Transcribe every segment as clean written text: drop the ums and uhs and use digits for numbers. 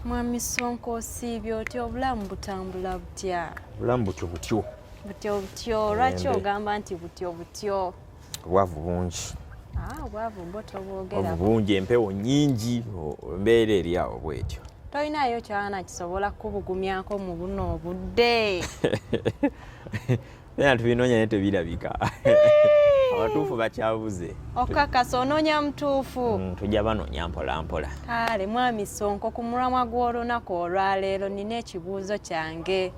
Mwami Sonko osiibye otya obulamu butambula butya? Obulamu butyo. Butyo. Lwaki ogamba nti butyo? Obwavu bungi. Obwavu mboto bwogera. Obwavu bungi, empewo nnyingi, embeera eri awo bwetyo. Tolinayo kyana kisobola kubugumyako mu buno obudde. Naye tubinoonya naye tebirabika. Abatuufu bakyabuze. Okakasa onoonya mutuufu. Tujja banoonya mpola mpola. Kale Mwami Sonko ku mulamwa gw'olunaku olwaleero nina ekibuuzo kyange.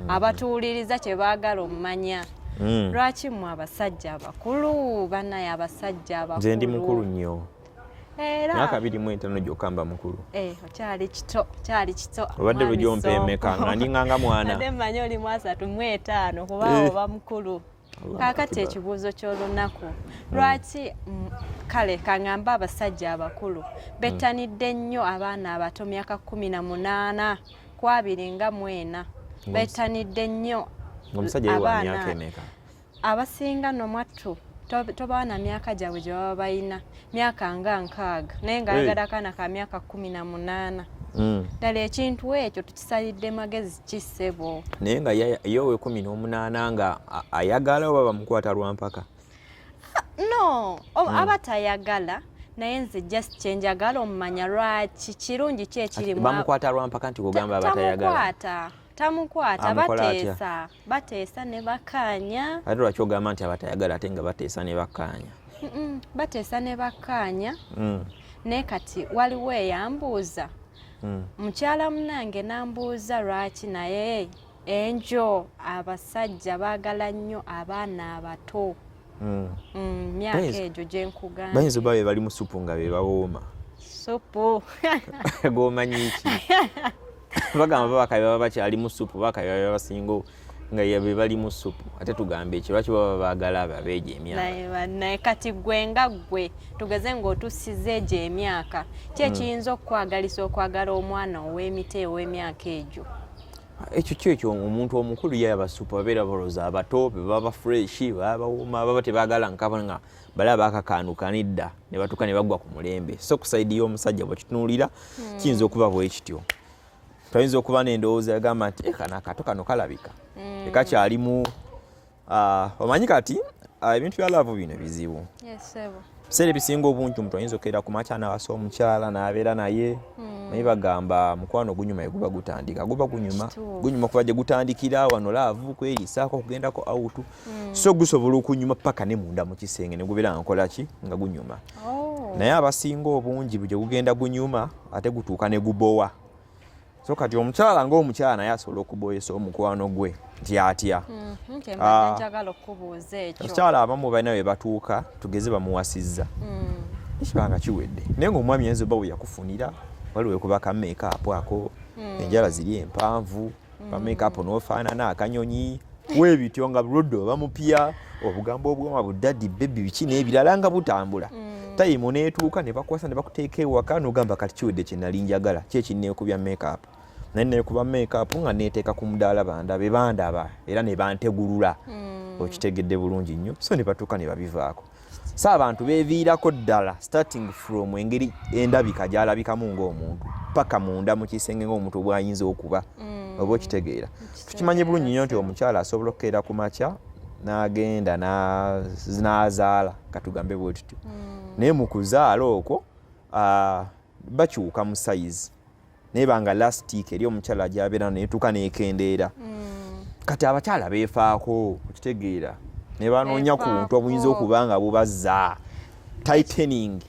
Abatuwuliriza kye baagala omumanya. Lwaki mmwe abasajja abakulu bannaye abasajja abakulu? Nze ndi mukulu nnyo. Era myaka 25 gyokamba mukulu. Okyali kito. Obadde bujompa emeka nga ndinganga mwana. Ate mmanyi oli mu 35 kuba oba mukulu. Kaakati ekibuuzo ky'olunaku. Lwaki kale kaŋŋamba abasajja abakulu bettanidde nnyo abaana abato myaka 18 ku 24 bettanidde nnyo omusajja wa myaka emeka? Abasinga no mwattu tobaana myaka gyabwe gye baba balina myaka nga 6 naye ng'ayagala akaana ka myaka 18. Ddala ekintu ekyo tukisalidde magezi ki ssebo? Naye nga yowe 18 nga ayagala oba bamukwata lwampaka? No, aba tayagala naye nze just kyenjagala omumanya lwaki kirungi ki ekirimu. Bamukwata lwampaka nti kugamba abatayagala? Tamukwata bateesa ne bakaanya. Ate lwaki ogamba nti abatayagala ate nga bateesa ne bakaanya? Bateesa ne bakaanya. Naye kati waliwo eyambuuza. Mukyala munange nambuuza lwaki naye enjo abasajja baagala nnyo abaana abato. Myaka egyo gye nkugamba. Bayinza oba be bali mu supu nga be bawooma. Supu? G'omanyi ki? Bagamba babakabi baba bakyali mu supu, babakabi baba basinga nga be bali mu supu. Ate tugambe ekyo lwaki baba baagala abo abeegyo emyaka? Naye kati gwe nga gwe tugeze ng'otusiza egyo emyaka ki ekiyinza okukwagalisa okwagala omwana ow'emite ow'emyaka egyo? Ekyo kyekyo omuntu omukulu ye abasupu babeera balooza abato baba freshi baba bawooma baba tebaagala nkaba nga balaba akakanuka nedda ne batuuka ne bagwa ku mulembe. So ku sayidi y'omusajja bw'ekitunuulira kiyinza okuba bwe kityo. Tuyinza okuba n'endowooza yagamba nti kano akato kano kalabika kakyalimu omanyi kati ebintu bya laavu bino bizibu. Biseera ebisinga obungi omuntu ayinza okkeera ku makya n'awasa omukyala n'abeera naye naye bagamba mukwano gunyuma guba gutandika guba gunyuma kuba gye gutandikira wano laavu kweriisaako kugendako awutu so gusobola okunyuma paka ne munda mu kisenge ne gubeera nga nkola ki nga gunyuma. Naye abasinga obungi gye gugenda gunyuma ate gutuuka ne gubowa. So kati omukyala ng'omukyala naye asobola okuboyesa omukwano gwe nti atya. Omukyala abamu balina be batuuka tugeze bamuwasizza ekibanga kiwedde naye ng'omwami yenza oba we yakufunira waliwo kubaka make-up ako enjala ziri empanvu ba make-up n'ofaanana akanyonyi weebityo nga buloddo bamupya obugambo obwoma buddaddi bebi biki n'ebirala nga butambula. Tayimu neetuuka ne bakwasa ne bakuteeka ewaka n'ogamba kati kiwedde kye nali njagala ki ekinneekubya make-up naye neekuba make-up nga neeteeka ku mudaala bandabe bandaba era ne bantegulula okitegedde bulungi nnyo so ne batuuka ne babivaako. So abantu beeviirako ddala starting from engeri endabika gy'alabikamu ng'omuntu paka munda mu kisenge ng'omuntu bw'ayinza okuba oba okitegeera. Tukimanyi bulungi nnyo nti omukyala asobola okukeera ku makya n'agenda n'azaala katugambe bwe tutyo naye mu kuzaala okwo bakyuka mu sayizi naye banga lastic eri omukyala gy'abeera neetuuka n'ekendeera. Kati abakyala beefaako okitegeera ne banoonya ku buntu obuyinza okuba nga bubazza tightening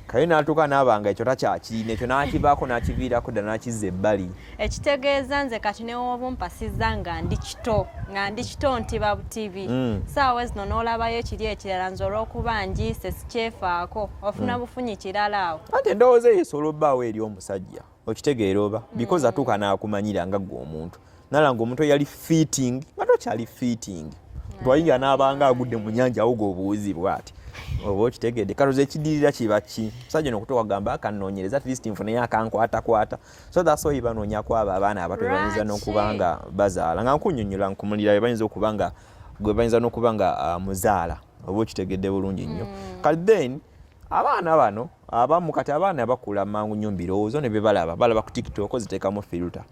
kaye n'atuuka n'abanga ekyo takyakirina ekyo n'akibaako n'akiviirako ddala n'akizza ebbali. Ekitegeeza nze kati newobumpasizza nga ndi kito ntiba butivi saawa zino n'olabayo ekiri ekirala nze olw'okuba njiise sikyefaako ofuna bufunyi kirala awo. Ate endowooza eyo esobola obbaawo eri omusajja okitegeera oba because atuuka n'akumanyira nga ggwe omuntu nalanga omuntu yali fitting nga tokyali fitting twayingira n'abanga agudde mu nnyanja awo g'obuuzibwa ati oba okitegedde kaloza ekidirira kiba ki musajja n'okutowagamba akanoonyereza at least nfunaye akankwatakwata so that's why banoonya kwabo abaana abato bayinza n'okuba nga bazaala nga nkunnyonnyola nkumulira bayinza okuba nga gwe bayinza n'okuba nga muzaala oba okitegedde bulungi nnyo. Kati then abaana bano abamu kati abaana bakula mangu nnyo mbirowoozo ne be balaba ku TikTok ziteekamu filter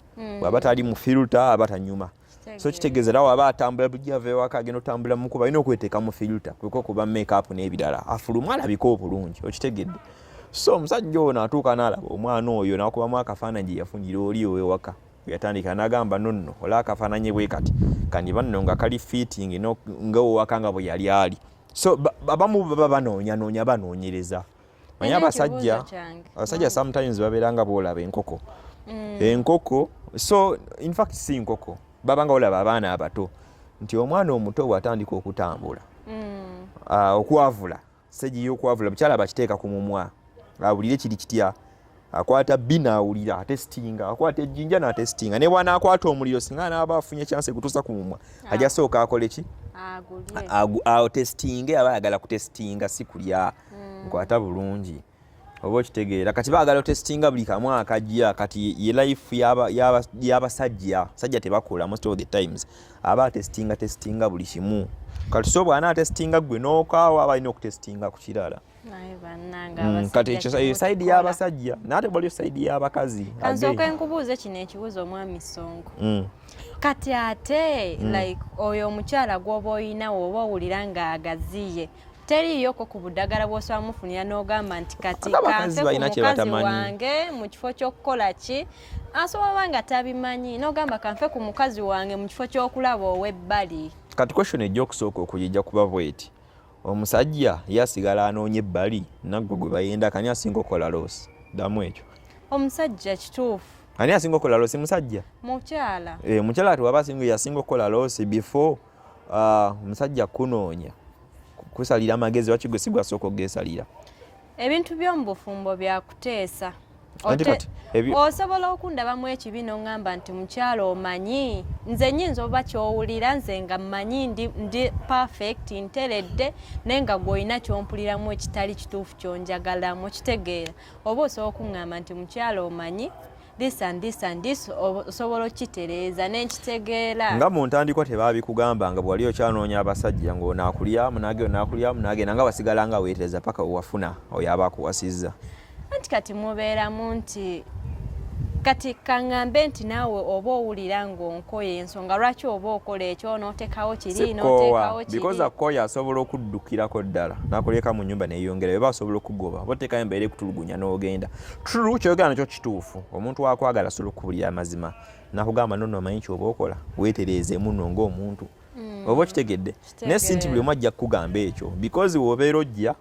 bw'aba tali mu filter aba tanyuma so kitegeeza era waba atambula bujjava ewaka agenda otambula mu kuba alina okweteeka mu filter kuliko okuba make-up n'ebirala afuluma alabika obulungi okitegedde so omusajja ono atuuka n'alaba omwana oyo n'akubamu akafaananyi gye yafunira oli ewaka yatandika n'agamba nonno ola akafaananyi bwe kati kandi banno nga kali fitting ng'owaka nga bwe yali ali so abamu baba banoonya banoonyereza manya abasajja sometimes babeera nga boolaba enkoko so in fact si nkoko baba nga olaba abaana abato nti omwana omuto bw'atandika okutambula okwavula segiyo okwavula bukyala bakiteeka ku mumwa awulire kiri kitya akwata bina awulira atestinga akwata ejjinja n'atestinga ne bw'anaakwata omuliro singa n'aba afunye chance kutuusa ku mumwa ajja sooka akole ki testinge aba ayagala kutestinga si kulya nkwata bulungi oba okitegeera kati baagala otestinga buli kamu akajja kati ye life y'abasajja tebakola most of the times aba atestinga buli kimu kati so bwana atestinga gwe n'okaawa aba alina okutestinga ku kirala kati ekyo side y'abasajja naate bwaliyo side y'abakazi kansooka enkubuuze kino ekibuuzo omwami Sonko kati ate like oyo omukyala gw'oba oyina woba owulira ng'agaziye teriiyoko ku buddagala bw'osobola mufunira n'ogamba nti kati kanfe ku mukazi wange mu kifo ky'okukola ki asobola nga tabimanyi n'ogamba kanfe ku mukazi wange mu kifo ky'okulaba ow'ebbali kati question ejja okusooka okuyijja kuba bweti omusajja yasigala anoonya ebbali naggwe gwe bayenda kani asinga okukola loosi ddamu ekyo omusajja kituufu ani asinga okukola loosi musajja mukyala mukyala ati waba yasinga okukola loosi before omusajja kunoonya kusalira amagezi waki gwe sigwa sooka ogesalira ebintu by'omu bufumbo byakuteesa osobola okundabamu ekibiino ngamba nti mukyala omanyi nze nnyinza oba kyowulira nze nga mmanyi ndi perfect nteredde naye nga gw'olina kyompuliramu ekitali kituufu kyonjagalamu okitegeera oba osobola okuŋŋamba nti mukyala omanyi this and this osobola okitereeza n'ekitegeera nga mu ntandikwa tebaabikugamba nga bw'ali okyanoonya abasajja ng'onaakulyamu n'agenda nga wasigala nga weetereza paka wewafuna oyo aba akuwasizza anti kati mubeeramu nti kati kaŋŋambe nti naawe oba owulira ng'onkoye ensonga lwaki oba okola ekyo n'oteekawo kiri n'oteekawo kiri because akoya asobola okuddukirako ddala n'akoleka mu nnyumba neeyongera beba asobola okugoba oba oteekayo embeera ekutulugunya n'ogenda true kyogera nakyo kituufu omuntu akwagala asobola okuwulira amazima nakugamba nonno omanyi kyoba okola weetereezeemu nno ng'omuntu oba okitegedde naye si nti buli omu ajja kukugamba ekyo because w'obeera ojja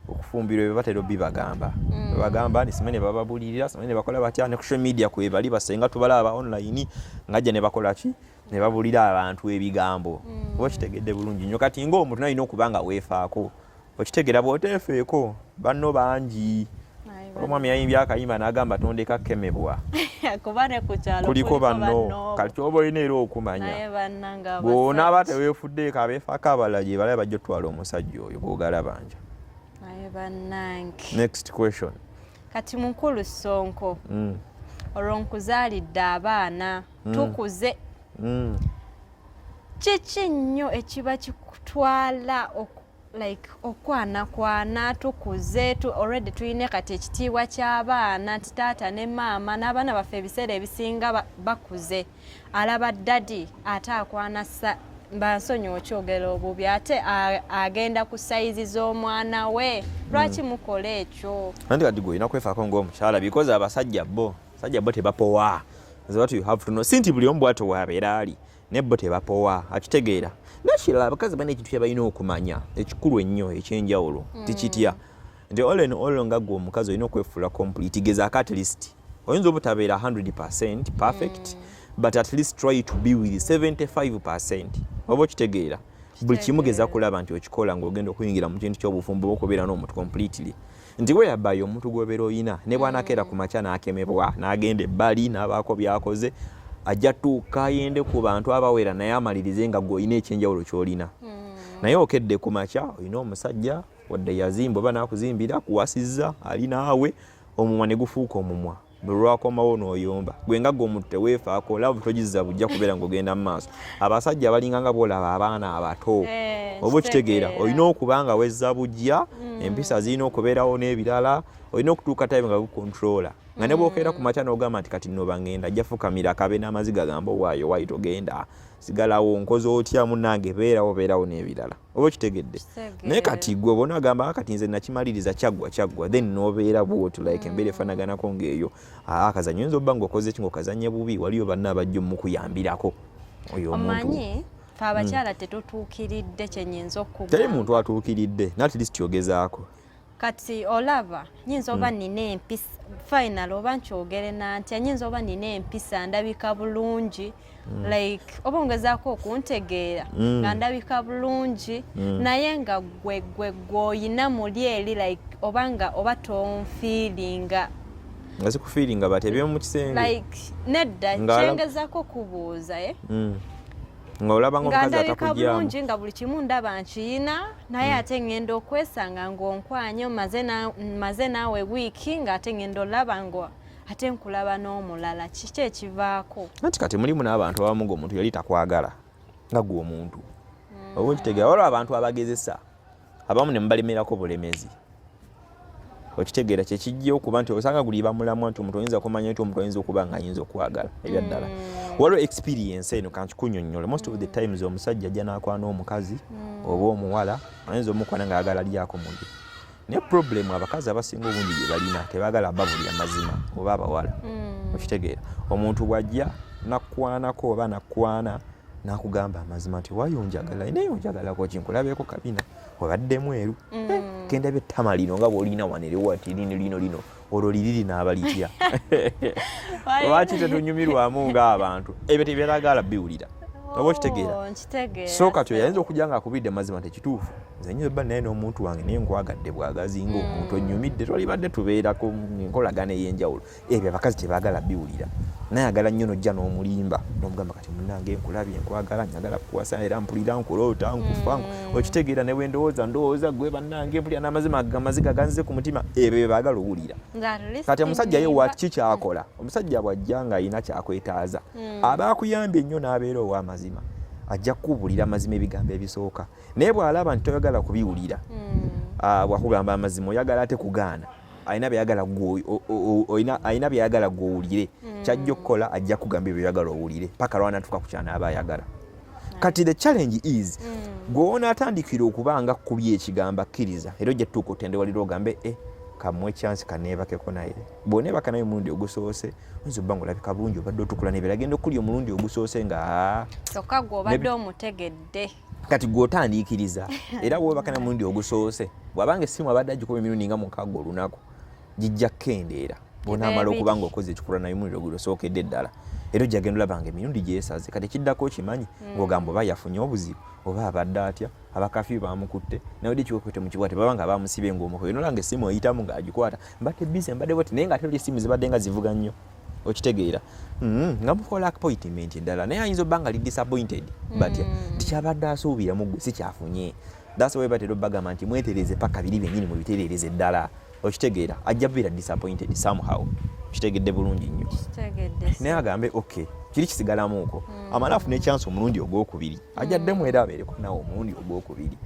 okufumbirwa bye batera bibagamba bagamba nti simanyi bababulirira simanyi bakola batya ne ku social media kwe bali basenga tubalaba online ngajja ne bakola ki ne babulira abantu ebigambo okitegedde bulungi nnyo kati ng'omuntu nalina okuba nga weefaako okitegera bw'oteefeeko banno bangi omwami yayimbye akayimba n'agamba tondeka kemebwa kuliko banno kati oba olina era okumanya bw'onaaba teweefuddeeko abeefaako abalala gye balaba bajja otwala omusajja oyo bw'ogalabanja. Next question. Kati mukulu Sonko olwo nkuzaalidde abaana tukuze kiki nnyo ekiba kikutwala okwanakwana tukuze already tulina kati ekitiibwa ky'abaana nti taata ne maama n'abaana baffe ebiseera ebisinga bakuze alaba ddadi ate akwana bansonyiwa okyogera obubi ate agenda ku sayizi z'omwana we lwaki mukola ekyo anti kati gwe olina kwefaako ng'omukyala because abasajja bo tebapowa what you have to know sinti buli omu bw'atyo waabeera ali ne bo tebapowa akitegeera nakirala abakazi balina ekintu kye balina okumanya ekikulu ennyo ekyenjawulo tikitya nti all nga gwe omukazi olina okwefuula complete gezaako at least oyinza obutabeera 100% perfect but at least try to be with 75%. Oba okitegeera buli kimu geza kulaba nti okikola ng'ogenda okuyingira mu kintu ky'obufumbo okubeera n'omuntu completely nti we yabayo omuntu gw'obeera oyina ne bw'anakeera ku makya n'akemebwa n'agenda ebbali n'abaako byakoze ajja tuuka yende ku bantu abawera naye amalirize nga gw'olina ekyenjawulo ky'olina naye okedde ku makya olina omusajja wadde yazimba oba n'akuzimbira kuwasizza ali naawe omumwa ne gufuuka omumwa bwe lwakomawo n'oyomba gwe nga gw'omuntu teweefaako olaba togizza bujja kubeera ng'ogenda mu maaso abasajja abalinga nga boolaba abaana abato oba okitegeera olina okuba nga wezza bujja empisa zirina okubeerawo n'ebirala olina okutuuka time nga gukontrola nga ne bw'okeera ku makya n'ogamba nti kati nno bangenda ajja fukamira akabe n'amaziga gamba waayo waayi togenda sigalawo nkoze otya munnange beerawo n'ebirala oba okitegedde naye kati gwe bona agamba kati nze nakimaliriza kyaggwa then n'obeera bwoti like embeera efanaganako ng'eyo akazanyo oyinza obba ng'okoze ki ng'okazanye bubi waliyo banna abajja omukuyambirako oyo omuntu fe abakyala tetutuukiridde kyenyinza okugamba teri muntu atuukiridde at least yogezaako kati olaba nyinza oba nina empisa final oba nkyogere nantya nyinza oba nina empisa ndabika bulungi like oba ongezaako okuntegeera nga ndabika bulungi naye nga gweoyina muli eri like oba tonfiiringa nga zikufiiringa bati eby'omu kisenge like nedda kyengezaako kubuuza ng'olaba ng'omukazi ndabika bulungi nga buli kimu ndaba nkiyina naye ate ngenda okwesanga ng'onkwanyo maze naawe wiiki ng'ate ngenda olaba ngo ate nkulaba n'omulala kiki ekivaako anti kati mulimu n'abantu abamu ng'omuntu yali takwagala nga gwe omuntu oba okitegeera waliwo abantu abagezesa abamu ne mubalemerako bulemezi okitegeera kyekijja okuba nti osanga guliba mulamu nti omuntu oyinza kumanya nti omuntu oyinza okuba nga ayinza okwagala ebyaddala waliwo experience eno kankikunyonyola most of the times omusajja ajja n'akwana omukazi oba omuwala ayinza omukwana ng'ayagala lyako muli naye problem abakazi abasinga obungi gye balina tebaagala babulya mazima oba abawala okitegeera omuntu bw'ajja nakwanako oba nakwana nakugamba amazima nti wayonjagala naye onjagalako kinkulabeeko kabina obadde mweru kenda by'ettama lino nga bw'olina waneriwo ati lino olwo liri n'abalitya lwaki tetunyumirwamu ng'abantu ebyo tebyalagala biwulira oba okitegeera so kati oyinza okujja nga akubidde mazima tekituufu nze nyinza obba naye n'omuntu wange naye nkwagadde bwagazi ng'omuntu onnyumidde twalibadde tubeerako enkolagana ey'enjawulo ebyo abakazi tebaagala biwulira nayagala nnyo nojja n'omulimba n'omugamba kati munnange nkulabye nkwagala njagala kukwasa era mpulira nkuloota nkufa okitegeera ne bwe ndowooza gwe bannange mpulira n'amaziga ganzize ku mutima ebyo bye baagala owulira kati omusajja ye wati ki kyakola omusajja bw'ajja ng'ayina kyakwetaaza aba akuyambye nnyo n'abeera ow'amazima ajja kukubulira amazima ebigambo ebisooka naye bw'alaba nti toyagala kubiwulira bwakugamba amazima oyagala ate kugaana ayina byayagala gw'owulire kyajja okukola ajja kugamba ebyo byayagala owulire paka lwanatuuka ku kyanaaba ayagala kati the challenge is gw'onaatandikira okuba nga kubya ekigambo akkiriza era ojja tuuka otendewalira ogambe kamuwe chance kaneebakeko naye bw'oneebaka naye omulundi ogusoose oyinza obba ng'olabika bulungi obadde otukula ne biragenda okulya omulundi ogusoose nga kyokka gw'obadde omutegedde kati gw'otandiikiriza era bw'obaka naye omulundi ogusoose bw'abanga essimu abadde agikuba emirundi nga mukaaga olunaku gijja kukendeera bw'onaamala okuba ng'okoze ekikula naye omulundi ogusookedde ddala era ojja genda olabanga emirundi gyesaze kati ekiddako okimanyi ng'ogamba oba yafunye obuzibu oba abadde atya abakafi bamukutte nawe dikikokwete mu kibuga tebaba nga bamusibye ng'omukoyo nolanga essimu oyitamu ng'agikwata mbadde bize mbadde bweti naye ng'ate oli essimu zibadde nga zivuga nnyo okitegeera nga mukola appointment endala naye ayinza obba nga li disappointed batya tikyabadde asuubira mu ggwe si kyafunye that's why batera obbagamba nti mwetereze paka biri byennyini mu bitereereze ddala okitegeera ajja kubeera disappointed somehow kitegedde bulungi nnyo naye agambe okay kiri kisigalamuuko amala afune chance omulundi ogwokubiri ajaddemu era abeereko nawe omulundi ogwokubiri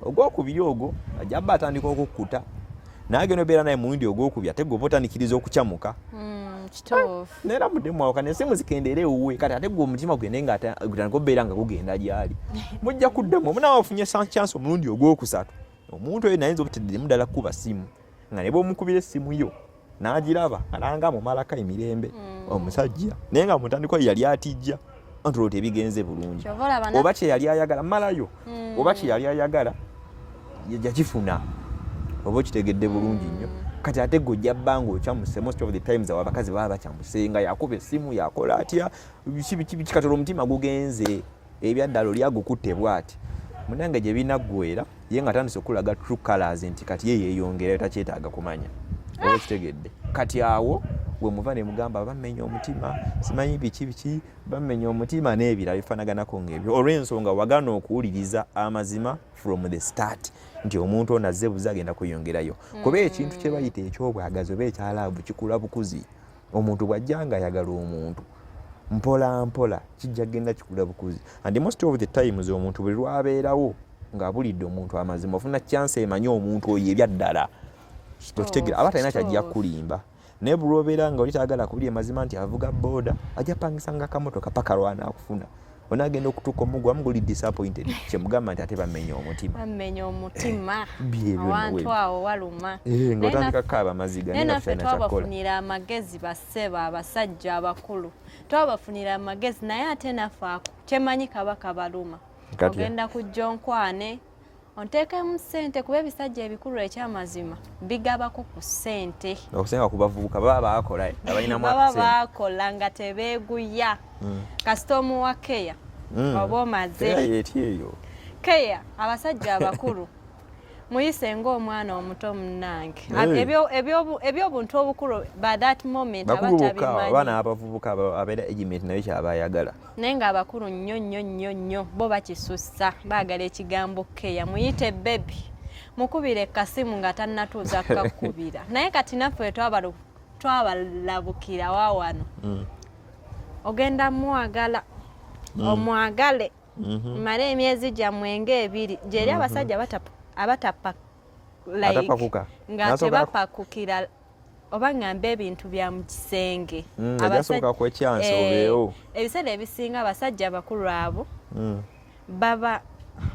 ogwokubiri ogwo ajja abba atandika okukkuta naye agenda obeera naye mulundi ogwokubiri ate gwe otandikiriza okukyamuka neera muddemwawuka nesimu zikendeere ewuwe kati ate gwe omutima gwende nga gutandika obeera nga gugenda gyali mujja kuddemu omunawe afunye chance omulundi ogwokusatu omuntu oyo nayinza obutedderemu ddala kuba simu nga ne bw'omukubira essimu yo n'agiraba alanga mumalako emirembe omusajja naye nga mutandikwa yali atijja antolo tebigenze bulungi oba kyeyali ayagala malayo oba kyeyali ayagala yakifuna oba okitegedde bulungi nnyo kati ate gojja bbanga okyamuse most of the times awo abakazi baba bakyamusenga yakuba essimu yakola atya kikatola omutima gugenze ebyaddala oli agukutte bw'ati munange gye binaggwera ye nga tandise okulaga true colors nti kati ye yeeyongera takyetaaga kumanya oba kitegedde kati awo gwe muva ne mugamba bammenya omutima simanyi biki bammenya omutima n'ebirala bifanaganako ng'ebyo olw'ensonga wagana okuwuliriza amazima from the start nti omuntu ono azze buze agenda kweyongerayo kuba ekintu kye bayita ekyobwagazi oba ekyalaavu kikula bukuzi omuntu bw'ajjanga ayagala omuntu mpola mpola kijja genda kikula bukuzi and most of the times omuntu bwe lwabeerawo ng'abulidde omuntu amazima ofuna chance emanyi omuntu oyo ebyaddala tokitegera aba talina kyajja kulimba naye bwe lwobeera nga oli taagala kubulya mazima nti avuga booda ajja pangisanga akamotoka paka lwana akufuna onagenda okutuuka omugwa muguli disappointed kyemugamba nti ate bamenya omutima awantu awo waluma ng'otandika kaaba amaziga naye naffe twabafunira amagezi basseba abasajja abakulu twabafunira amagezi naye ate naffe ako kyemanyi kabaka baluma ogenda kujja onkwane onteekemu ssente kuba ebisajja ebikulu ekyamazima bigabako ku ssente okusenga ku bavubuka baba baakola baba baakola nga tebeeguya kasita omuwa keya oba omaze keya abasajja abakulu muyise ng'omwana omuto munnange ebyobuntu obukulu by that moment abaana abavubuka abeera egiment nayo kyabayagala naye ng'abakulu nnyo nnyo nnyo nnyo bo bakisussa baagala ekigambo keya muyite bebi mukubire ekasimu nga tannatuuza kakubira naye kati naffe twabalabukira waawano ogenda mwagala omwagale male emyezi gyammwe ng'ebiri gyeri abasajja abatapa nga tebapakukira oba ngamba ebintu bya mu kisenge ebiseera ebisinga abasajja abakulu abo baba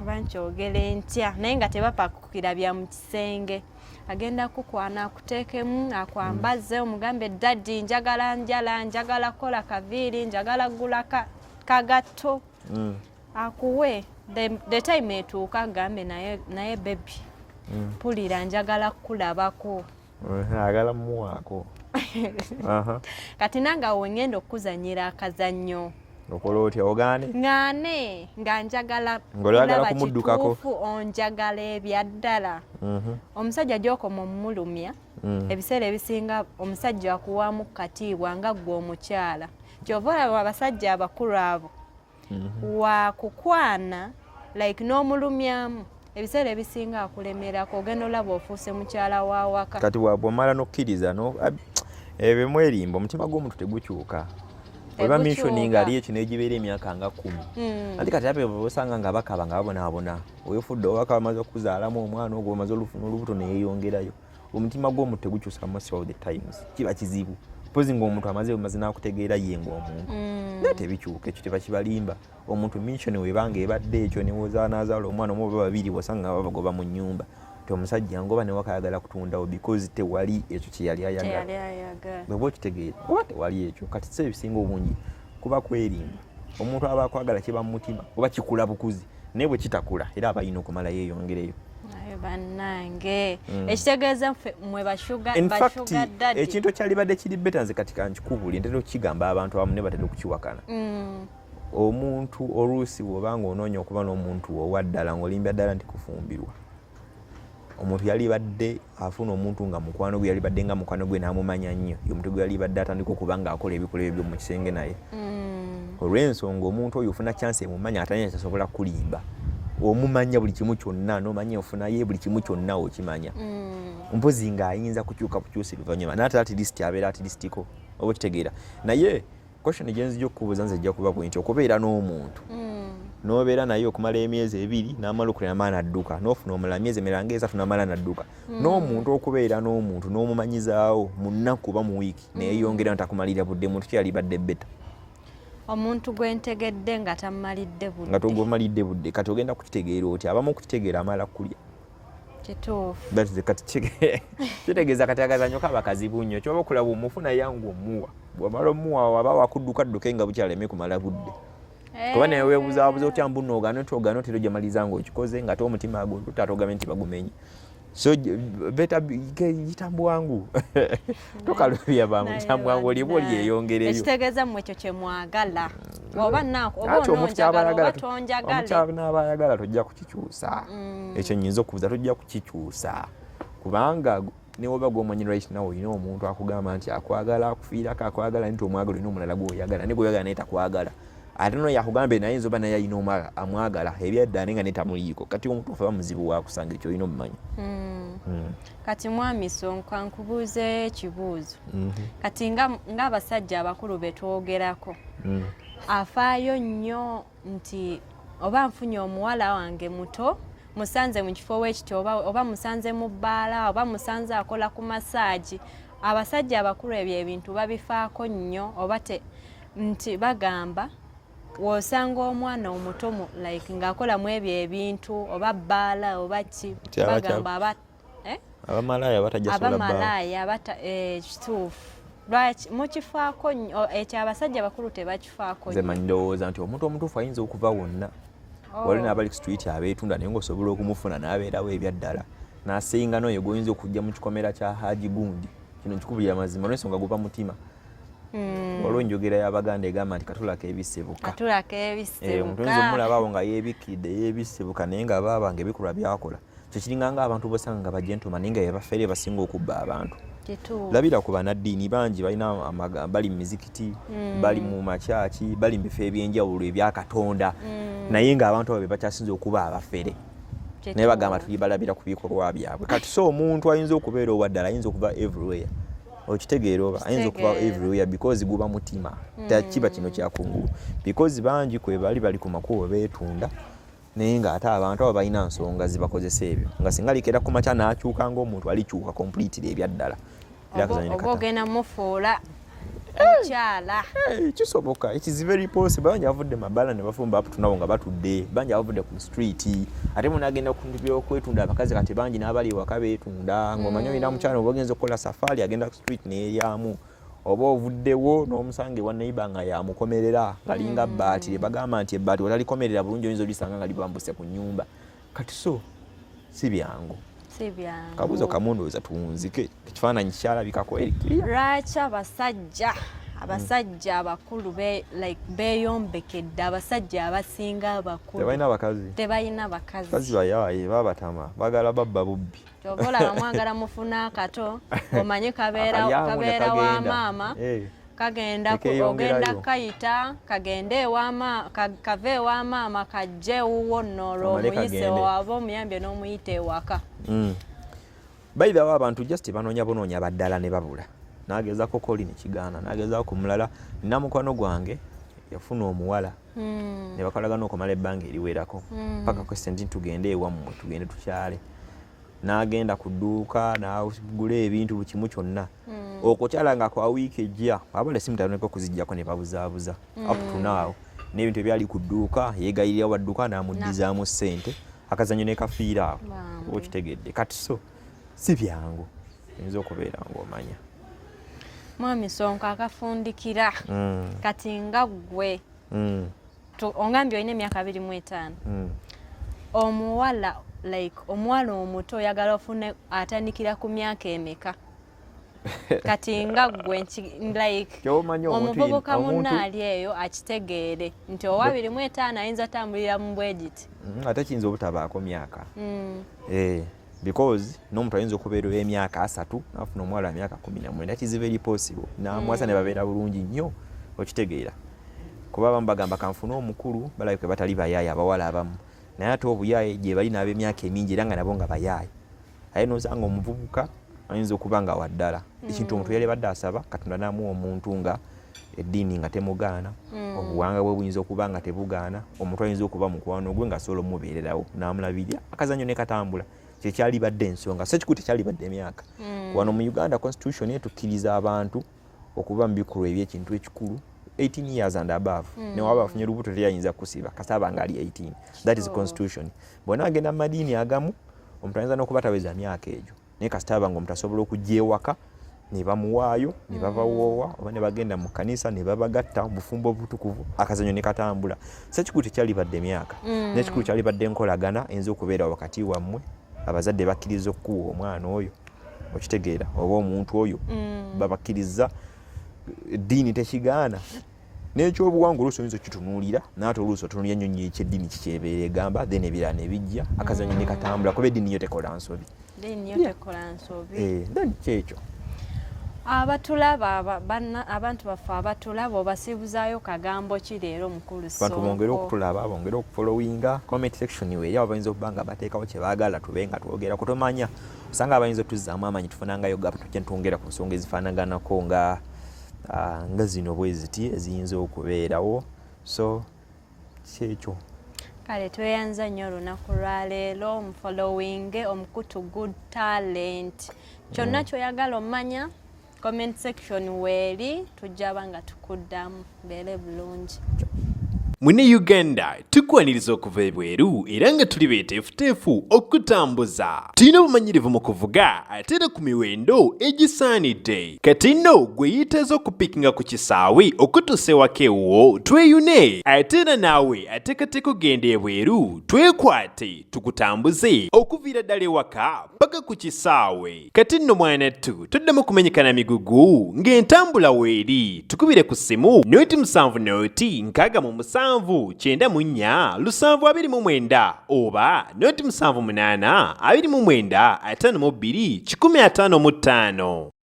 bankyogere ntya naye nga tebapakukira bya mu kisenge agenda kukwana akuteekemu akwambaze omugambe daddi njagala njala njagala kola kaviiri njagala gula kagatto akuwe the time etuuka agambe naye bebi pulira njagala kulabako agala muwaako kati nanga wengenda okuzanyira akazannyo okola otya ogaane ngaane nga njagala kulaba kituufu onjagala ebyaddala omusajja gy'okoma omumulumya ebiseera ebisinga omusajja akuwaamu katiibwa nga ggwe omukyala kyova olaba abasajja abakulu abo wakukwana like n'omulumyamu ebiseera ebisinga akulemerako ogenda olaba ofuuse mukyala wa waka kati bw'omala n'okkiriza ebyo mwerimba omutima gw'omuntu tegukyuka oba mishoni nga aliyo kino egibeera emyaka nga 10 ati kati abe osanga nga bakaba nga babonaabona oyofudde owaka bamaze okuzaalamu omwana ogwo bamaze olufuna olubuto neyeeyongerayo omutima gw'omuntu tegukyusa most of the times kiba kizibu pozi ng'omuntu amaze n'akutegeera ye ng'omuntu naye tebikyuka ekyo tebakibalimba omuntu mishoni webanga ebadde ekyo newozanazaala omwana omu oba babiri bwosanga nga babagoba mu nnyumba ti omusajja ngoba newakayagala kutundawo because tewali ekyo kyeyali ayagala bweba okitegeera oba tewali ekyo kati kisa ebisinga obungi kuba kwerimba omuntu aba akwagala kiba mu mutima oba kikula bukuzi naye bwe kitakula era aba alina okumala yeeyongereyo bannange ekitegeeza mwe bashuga daddi ekintu kyalibadde kiri beta nze kati kankikubuli ntera okukigamba abantu abamu ne batera okukiwakana omuntu oluusi bw'obanga onoonya okuba n'omuntu owa ddala ng'olimbya ddala nti kufumbirwa omuntu yalibadde afuna omuntu nga mukwano gwe yalibadde nga mukwano gwe n'amumanya nnyo omuntu gwe yalibadde atandika okuba ng'akola ebikolwa ebyo mu kisenge naye olw'ensonga omuntu oyo ofuna chance emumanya atanya kyasobola kulimba omumanya buli kimu kyonna n'omanya ofunayo buli kimu kyonna okimanya mpozi ng'ayinza kukyuka bukyusi luvannyuma naate atilisti abeera atilistiko oba okitegeera naye question gye okubuuza nze ejja kuba bwenti okubeera n'omuntu n'obeera naye okumala emyezi 2 n'amala okulema n'adduka n'ofuna omulala myezi emirala nga3 n'amala n'adduka n'omuntu okubeera n'omuntu n'omumanyizaawo mu nnaku oba mu wiiki neeyongera ntakumalira budde muntu kyalibadde beta omuntu gwentegedde nga tamalidde budde nga togumalidde budde kati ogenda kukitegeera oti abamu okukitegeera amala kulya kituufu kati kitegeeza kati akazannyo kaba kazibu nnyo kyoba okulaba omufuna yangu omuwa bwamala omuwa waba wakuddukadduke nga bukyaleme kumala budde kuba naye weebuzaabuza otya mbunoogano ntoogano tero gyamaliza ng'okikoze nga omutima gwo tutatogamye nti bagumenye so beta yitambwangu tokalubya ba mutambwangu oliba olyeyongereyo ekitegeeza mmwe ekyo kyemwagala oba ononjagala tonjagale n'abayagala tojja kukikyusa ekyo nnyinza okubuuza tojja kukikyusa kubanga newoba gwomanyi right now olina omuntu akugamba nti akwagala akufiirako akwagala nti omwagala olina omulala gwoyagala ne gwoyagala naye takwagala ate no yakugambe naye nzoba naye alina amwagala ebyadda nenga netamuliiko kati omutuufu aba muzibu wakusanga ekyo olina omumanyi. Kati mwami Sonko nkubuuze ekibuuzo. Kati ng'abasajja abakulu betwogerako afaayo nnyo nti oba nfunye omuwala wange muto musanze mu kifo w'ekityo oba musanze mu bbaala oba musanze akola ku masaaji, abasajja abakulu ebyo ebintu babifaako nnyo oba nti bagamba wosanga omwana omuto like ng'akola mu ebyo ebintu oba bbaala oba ki bagamba abamalaaya kituufu. Lwaki mukifaako ekyo abasajja bakulu tebakifaako nze manyi ndowooza nti omuntu omutuufu ayinza okuva wonna waliwo n'abali ku street abeetunda naye ng'osobola okumufuna n'abeerawo ebyaddala n'asinga n'oyo gwoyinza okujja mu kikomera kya Haji Gundi. Kino nkikubulira mazima n'ensonga guva mutima. Waliwo enjogera y'Abaganda egamba nti katulako ebisebuka. Omuntu oyinza omulabaawo nga yeebikidde yeebisebuka naye nga baaba ng'ebikolwa byakola. Kyo kiringa ng'abantu bosanga nga bajentuma naye nga bebafeere basinga okubba abantu. Labira ku bannaddiini bangi balina bali mu mizikiti, bali mu makyaki, bali mu bifo ebyenjawulo ebya Katonda naye ng'abantu abo be bakyasinze okuba abafere. Naye bagamba tuli balabira ku bikolwa byabwe. Kati so omuntu ayinza okubeera owaddala ayinza okuba everywhere. Okitegeera oba ayinza okuba everywhere because guba mutima. Kiba kino kyakungulu. Because bangi kwe bali ku makubo beetunda naye ng'ate abantu abo balina nsonga zibakozesa ebyo. Nga singa alikera ku makya n'akyuka ng'omuntu alikyuka completely ebyaddala. Oba ogenda mufuula omukyala. Kisoboka. It is very possible. Bangi avudde mabala ne bafumba apo tunabo nga batudde. Bangi avudde ku street. Ate munno agenda kwetunda abakazi kati bangi n'abali waka beetunda. Ng'omanyi olina mukyala oba ogenza okukola safari agenda ku street n'eryamu. Oba ovuddewo n'omusange wa neighbor nga yamukomerera ngalinga bbaati. Bagamba nti ebbaati otalikomerera bulungi oyinza olisanga nga libambuse ku nnyumba. Kati so si byangu. Kabuzo kamundooza tuwunzike ekifaananyi kyalabikako lwaki abasajja abakulu beeyombekedde abasajja abasinga abakulu tebalina bakazi. Bakazi bayaaye babatama bagala babba bubbi. Kyova olaba mwagala mufuna akato omanyi kabeera wa maama kagenda ogenda kayita kagende kave ewa maama kajje wuwo nno omuyise waba omuyambye n'omuyita ewaka. Bayibawo abantu just banoonya baddala ne babula. Nagezaako koli ne kigaana nagezaako ku mulala nina mukwano gwange yafuna omuwala ne bakolagana okumala ebbanga eriwerako paka kwesente nti tugende ewammwe tugende tukyale. N'agenda ku dduuka n'agula ebintu buli kimu kyonna okukyala nga kwa wiiki ejja abala simu taloneko kuzijjako ne babuzaabuza up to now n'ebintu ebyali ku dduuka yeegayirira wa dduuka n'amuddizaamu ssente akazanyo ne kafiira awo okitegedde. Kati so si byangu oyinza okubeera ng'omanya. Mwami Sonko akafundikira kati nga ggwe ongambye olina emyaka 25 omuwala omuwala omuto oyagala ofune atandikira ku myaka emeka? Kati nga ggwe omuvubuka munnaali eyo akitegeere nti owa 25 ayinza tambulira mu bwegiti. Ate kiyinza obutabaako myaka because n'omuntu ayinza okubeera emyaka 3 n'afuna omuwala myaka 19. That is very possible. N'amuwasa ne babeera bulungi nnyo okitegeera kuba abamu bagamba kanfuna omukulu balabika batali bayaaya abawala abamu naye ate obuyaaye gye bali n'ab'emyaka emingi era nga nabo nga bayaaya. Aye n'osanga omuvubuka ayinza okuba nga waddala ekintu omuntu yali badde asaba Katonda n'amuwa omuntu nga eddiini nga temugaana obuwanga bwe buyinza okuba nga tebugaana omuntu ayinza okuba mukwano gwe nga asobola omubeererawo n'amulabirira akazanyo ne katambula. Kyekyali badde ensonga so kikulu tekyali badde emyaka. Wano mu Uganda constitution etukkiriza abantu okuba mu bikolwa eby'ekintu ekikulu 18 years and above. Ne waba afunye lubuto teyayinza kusiba kasaba nga ali 18. That is constitution. Bw'ona agenda mu madiini agamu omuntu ayinza n'okubataweza myaka egyo naye kasitaba nga omuntu asobola okujja ewaka ne bamuwaayo ne babawoowa oba ne bagenda mu kkanisa ne babagatta mu bufumbo obutukuvu akazanyo ne katambula. So kikulu tekyali badde myaka n'ekikulu kyali badde nkolagana eyinza okubeera wakati wammwe abazadde bakkiriza okukuwa omwana oyo okitegeera oba omuntu oyo babakkiriza eddiini tekigaana. N'ekyobuwangwa oluusi oyinza okitunuulira n'ate oluusi otunuulira ennyonyi ekyeddiini kikyebeera egamba then ebirala ne bijja akazanyo ne katambula kuba eddiini yo tekola nsobi. Then kyekyo. abatulaba abantu baffe abatulaba obasiibuzaayo kagambo ki leero mukulu abantu bongere okutulaba bongere okufollowinga comment section weeri abo bayinza okuba nga bateekawo kye baagala tube nga twogera kutomanya osanga abayinza otuzzaamu amaanyi tufunangayo gapa tujja ntwongera ku nsonga ezifaanaganako nga zino bwe ziti eziyinza okubeerawo so kyekyo kale tweyanza nnyo olunaku lwaleero omufollowinge omukutu good talent kyonna kyoyagala omanya comment section weeri tujja banga tukuddamu mbeere bulungi. Mune Uganda tukwaniriza okuva ebweru era nga tuli beeteefuteefu okutambuza. Tulina obumanyirivu mu kuvuga ate era ku miwendo egisaanidde. Kati nno gwe yeetaaza okupikinga ku kisaawe okutuusa ewaka ewuwo tweyune ate era naawe ateekateeka ogenda ebweru twekwate tukutambuze okuviira ddala ewaka paka ku kisaawe. Kati nno mwanattu toddamu kumenyekana migugu ng'entambula weeri tukubire ku ssimu noti 7 noti 6 94 729 oba noti 78 29 52 155.